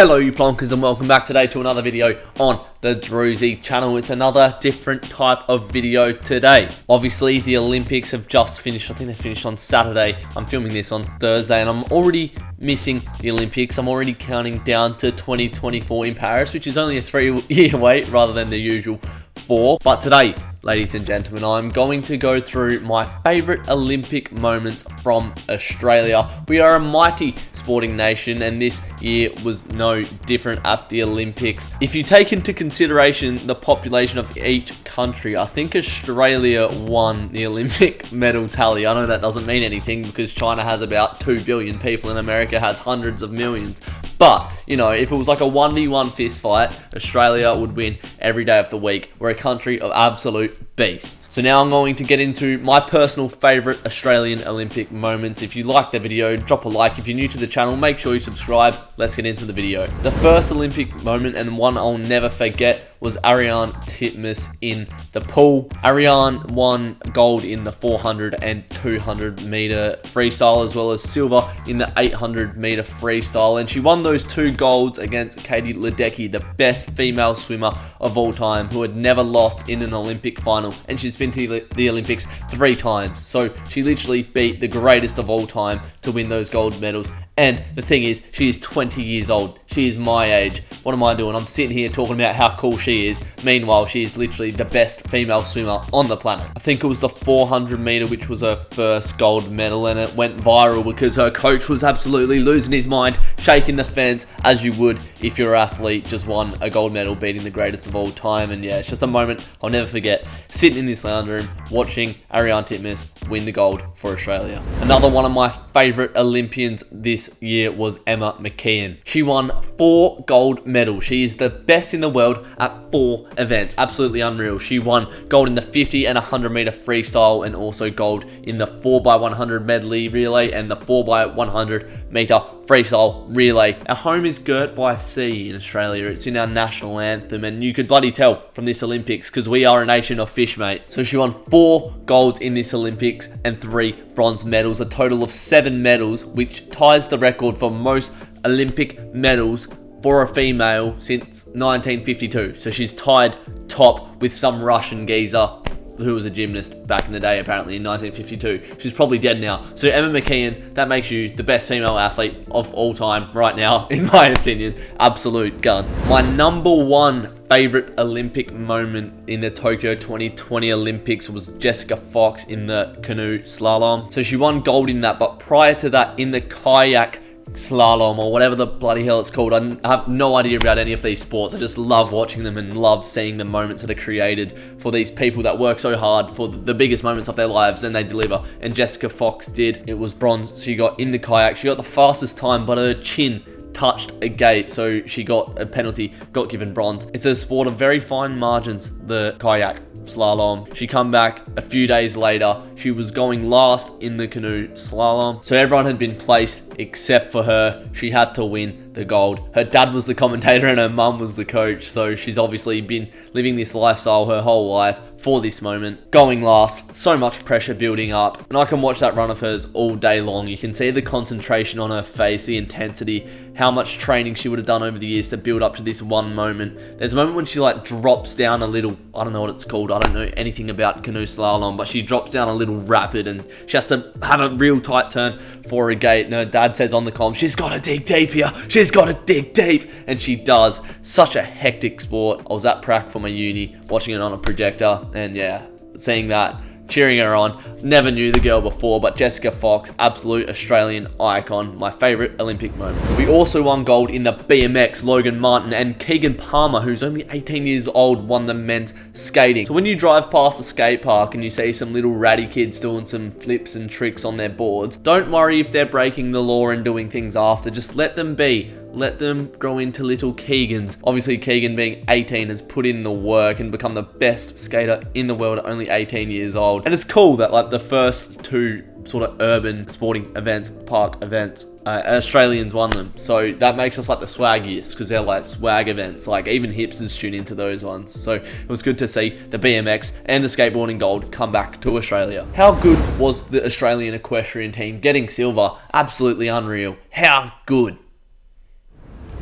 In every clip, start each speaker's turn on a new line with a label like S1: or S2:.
S1: Hello you plonkers and welcome back today to another video on the Drewzy channel. It's another different type of video today. Obviously the Olympics have just finished. I think they finished on Saturday. I'm filming this on Thursday and I'm already missing the Olympics. I'm already counting down to 2024 in Paris, which is only a 3-year wait rather than the usual 4. But today, ladies and gentlemen, I'm going to go through my favourite Olympic moments from Australia. We are a mighty sporting nation and this year was no different at the Olympics. If you take into consideration the population of each country, I think Australia won the Olympic medal tally. I know that doesn't mean anything because China has about 2 billion people and America has hundreds of millions. But, you know, if it was like a 1v1 fist fight, Australia would win every day of the week. We're a country of absolute beasts. So now I'm going to get into my personal favourite Australian Olympic moments. If you liked the video, drop a like. If you're new to the channel, make sure you subscribe. Let's get into the video. The first Olympic moment and one I'll never forget was Ariarne Titmus in the pool. Ariarne won gold in the 400 and 200 meter freestyle as well as silver in the 800 meter freestyle, and she won those 2 golds against Ledecky, the best female swimmer of all time who had never lost in an Olympic final, and she's been to the Olympics 3 times. So she literally beat the greatest of all time to win those gold medals. And the thing is, she is 20 years old. She is my age. What am I doing? I'm sitting here talking about how cool she is. Meanwhile, she is literally the best female swimmer on the planet. I think it was the 400 meter, which was her first gold medal, and it went viral because her coach was absolutely losing his mind, shaking the fence, as you would if your athlete just won a gold medal, beating the greatest of all time. And yeah, it's just a moment I'll never forget, sitting in this lounge room, watching Ariarne Titmus win the gold for Australia. Another one of my favourite Olympians this year was Mckeon. She won 4 gold medals. She is the best in the world at 4 events. Absolutely unreal. She won gold in the 50 and 100 meter freestyle and also gold in the 4x100 medley relay and the 4x100 meter freestyle relay. Our home is girt by sea in Australia. It's in our national anthem, and you could bloody tell from this Olympics because we are a nation of fish, mate. So she won 4 golds in this Olympics and 3 bronze medals, a total of 7 medals, which ties the record for most Olympic medals for a female since 1952. So she's tied top with some Russian geezer who was a gymnast back in the day, apparently in 1952. She's probably dead now. So Mckeon, that makes you the best female athlete of all time right now, in my opinion. Absolute gun. My number 1 favorite Olympic moment in the Tokyo 2020 Olympics was Jessica Fox in the canoe slalom. So she won gold in that, but prior to that, in the kayak slalom or whatever the bloody hell it's called, I have no idea about any of these sports. I just love watching them and love seeing the moments that are created for these people that work so hard for the biggest moments of their lives, and they deliver. And Jessica Fox did. It was bronze. She got in the kayak. She got the fastest time, but her chin touched a gate, so she got a penalty, got given bronze. It's a sport of very fine margins, the kayak slalom. She come back a few days later. She was going last in the canoe slalom, so everyone had been placed except for her. She had to win the gold. Her dad was the commentator and her mum was the coach, so she's obviously been living this lifestyle her whole life for this moment. Going last, so much pressure building up, and I can watch that run of hers all day long. You can see the concentration on her face, the intensity, how much training she would have done over the years to build up to this one moment. There's a moment when she like drops down a little, I don't know what it's called, I don't know anything about canoe slalom, but she drops down a little rapid and she has to have a real tight turn for a gate, and her dad says on the comm, she's got to dig deep here, she's got to dig deep, and she does. Such a hectic sport. I was at prac for my uni watching it on a projector, and yeah, seeing that, cheering her on. Never knew the girl before, but Jessica Fox, absolute Australian icon, my favourite Olympic moment. We also won gold in the BMX. Logan Martin and Keegan Palmer, who's only 18 years old, won the men's skating. So when you drive past a skate park and you see some little ratty kids doing some flips and tricks on their boards, don't worry if they're breaking the law and doing things after. Just let them be. Let them grow into little Keegans. Obviously, Keegan, being 18, has put in the work and become the best skater in the world at only 18 years old. And it's cool that like the first 2 sort of urban sporting events, park events, Australians won them. So that makes us like the swaggiest because they're like swag events. Like even hipsters tune into those ones. So it was good to see the BMX and the skateboarding gold come back to Australia. How good was the Australian equestrian team getting silver? Absolutely unreal. How good.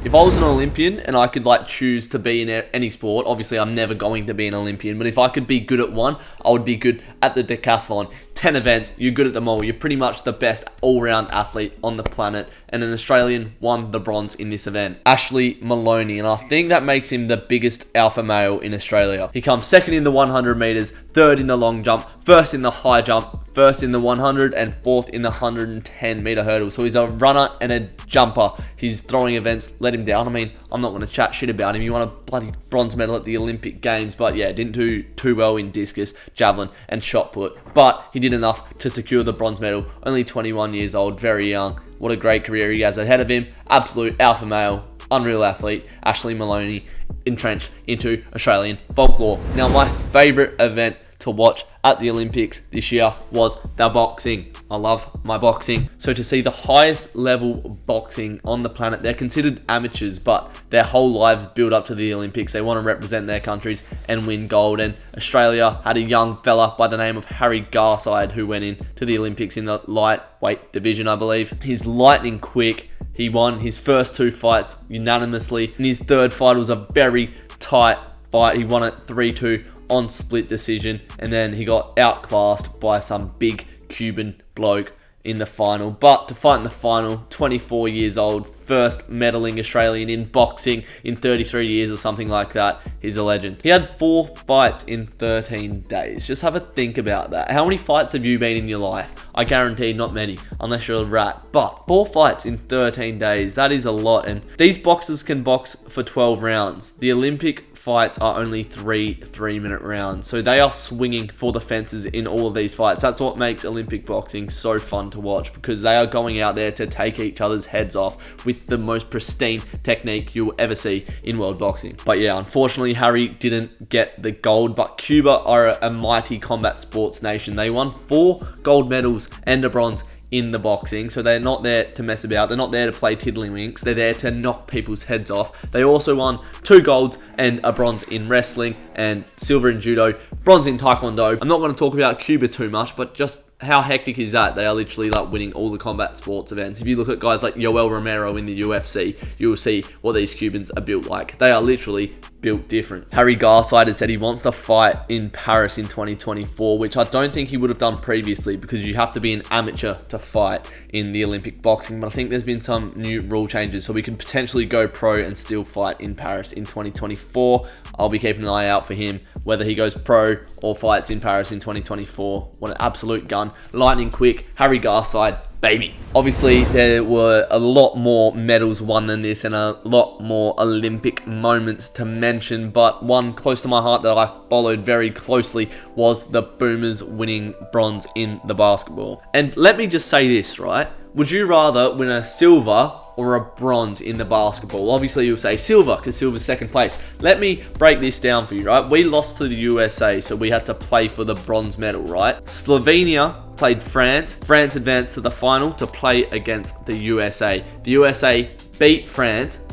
S1: If I was an Olympian and I could like choose to be in any sport, obviously I'm never going to be an Olympian, but if I could be good at one, I would be good at the decathlon. 10 events, you're good at them all. You're pretty much the best all-round athlete on the planet, and an Australian won the bronze in this event. Ashley Maloney, and I think that makes him the biggest alpha male in Australia. He comes second in the 100 meters, third in the long jump, first in the high jump, first in the 100, and fourth in the 110 meter hurdle. So he's a runner and a jumper. His throwing events let him down. I mean, I'm not going to chat shit about him. He won a bloody bronze medal at the Olympic Games, but yeah, didn't do too well in discus, javelin, and shot put. But he did enough to secure the bronze medal. Only 21 years old, very young. What a great career he has ahead of him. Absolute alpha male, unreal athlete, Ashley Maloney, entrenched into Australian folklore. Now, my favourite event to watch at the Olympics this year was the boxing. I love my boxing. So to see the highest level boxing on the planet, they're considered amateurs, but their whole lives build up to the Olympics. They want to represent their countries and win gold. And Australia had a young fella by the name of Harry Garside who went in to the Olympics in the lightweight division, I believe. He's lightning quick. He won his first 2 fights unanimously. And his third fight was a very tight fight. He won it 3-2 on split decision, and then he got outclassed by some big Cuban bloke in the final. But to fight in the final, 24 years old, first medaling Australian in boxing in 33 years or something like that, he's a legend. He had 4 fights in 13 days. Just have a think about that. How many fights have you been in your life? I guarantee not many, unless you're a rat. But 4 fights in 13 days, that is a lot. And these boxers can box for 12 rounds. The Olympic fights are only 3-minute rounds. So they are swinging for the fences in all of these fights. That's what makes Olympic boxing so fun to watch, because they are going out there to take each other's heads off with the most pristine technique you'll ever see in world boxing. But yeah, unfortunately, Harry didn't get the gold, but Cuba are a mighty combat sports nation. They won 4 gold medals and a bronze in the boxing, so they're not there to mess about. They're not there to play tiddlywinks. They're there to knock people's heads off. They also won 2 golds and a bronze in wrestling, and silver in judo, bronze in taekwondo. I'm not going to talk about Cuba too much, but just how hectic is that? They are literally like winning all the combat sports events. If you look at guys like Yoel Romero in the UFC, you will see what these Cubans are built like. They are literally built different. Harry Garside has said he wants to fight in Paris in 2024, which I don't think he would have done previously, because you have to be an amateur to fight in the Olympic boxing. But I think there's been some new rule changes, so we can potentially go pro and still fight in Paris in 2024. I'll be keeping an eye out for him, whether he goes pro or fights in Paris in 2024. What an absolute gun. Lightning quick, Harry Garside, baby. Obviously, there were a lot more medals won than this, and a lot more Olympic moments to mention, but one close to my heart that I followed very closely was the Boomers winning bronze in the basketball. And let me just say this, right? Would you rather win a silver or a bronze in the basketball? Obviously, you'll say silver, because silver's second place. Let me break this down for you, right? We lost to the USA, so we had to play for the bronze medal, right? Slovenia played France. France advanced to the final to play against the USA. The USA beat France.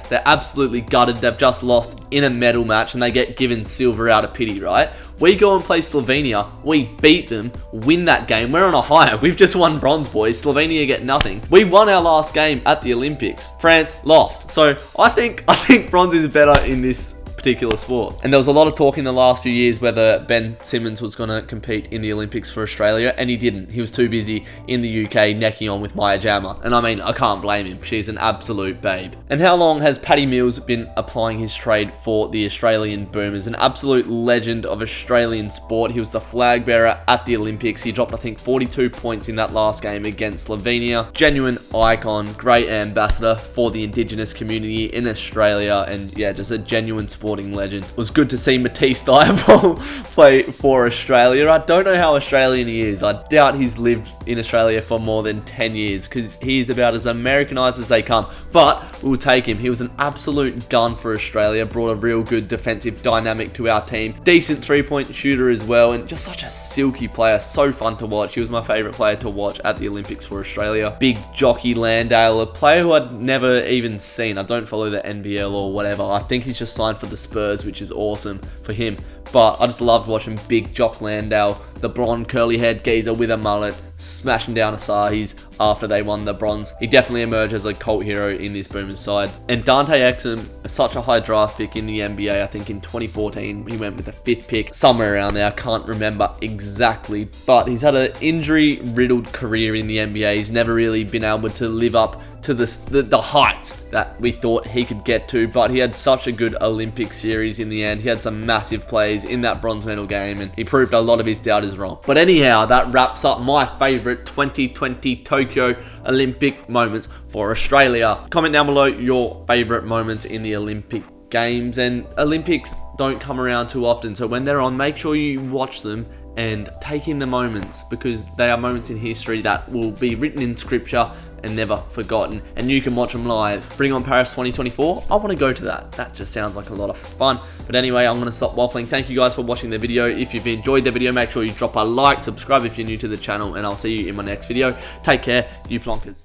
S1: They're absolutely gutted. They've just lost in a medal match, and they get given silver out of pity, right? We go and play Slovenia. We beat them, win that game. We're on a high. We've just won bronze, boys. Slovenia get nothing. We won our last game at the Olympics. France lost. So I think bronze is better in this particular sport. And there was a lot of talk in the last few years whether Ben Simmons was going to compete in the Olympics for Australia, and he didn't. He was too busy in the UK necking on with Maya Jama, and I mean, I can't blame him. She's an absolute babe. And how long has Paddy Mills been applying his trade for the Australian Boomers? An absolute legend of Australian sport. He was the flag bearer at the Olympics. He dropped, I think, 42 points in that last game against Slovenia. Genuine icon, great ambassador for the Indigenous community in Australia, and yeah, just a genuine sporting legend. It was good to see Matisse Thybulle play for Australia. I don't know how Australian he is. I doubt he's lived in Australia for more than 10 years, because he's about as Americanized as they come, but we'll take him. He was an absolute gun for Australia, brought a real good defensive dynamic to our team. Decent 3-point shooter as well, and just such a silky player. So fun to watch. He was my favourite player to watch at the Olympics for Australia. Big Jockey Landale, a player who I'd never even seen. I don't follow the NBL or whatever. I think he's just signed for the Spurs, which is awesome for him. But I just loved watching Big Jock Landale, the blonde curly haired geezer with a mullet. smashing down Asahi's after they won the bronze. He definitely emerged as a cult hero in this Boomers side. And Dante Exum, such a high draft pick in the NBA. I think in 2014 he went with the 5th pick, somewhere around there. I can't remember exactly, but he's had an injury-riddled career in the NBA. He's never really been able to live up to the heights that we thought he could get to, but he had such a good Olympic series in the end. He had some massive plays in that bronze medal game, and he proved a lot of his doubters wrong. But anyhow, that wraps up my favourite 2020 Tokyo Olympic moments for Australia. Comment down below your favourite moments in the Olympic Games, and Olympics don't come around too often, so when they're on, make sure you watch them and take in the moments, because they are moments in history that will be written in scripture and never forgotten, and you can watch them live. Bring on Paris 2024. I want to go to that. That just sounds like a lot of fun. But anyway, I'm going to stop waffling. Thank you guys for watching the video. If you've enjoyed the video, make sure you drop a like, subscribe if you're new to the channel, and I'll see you in my next video. Take care, you plonkers.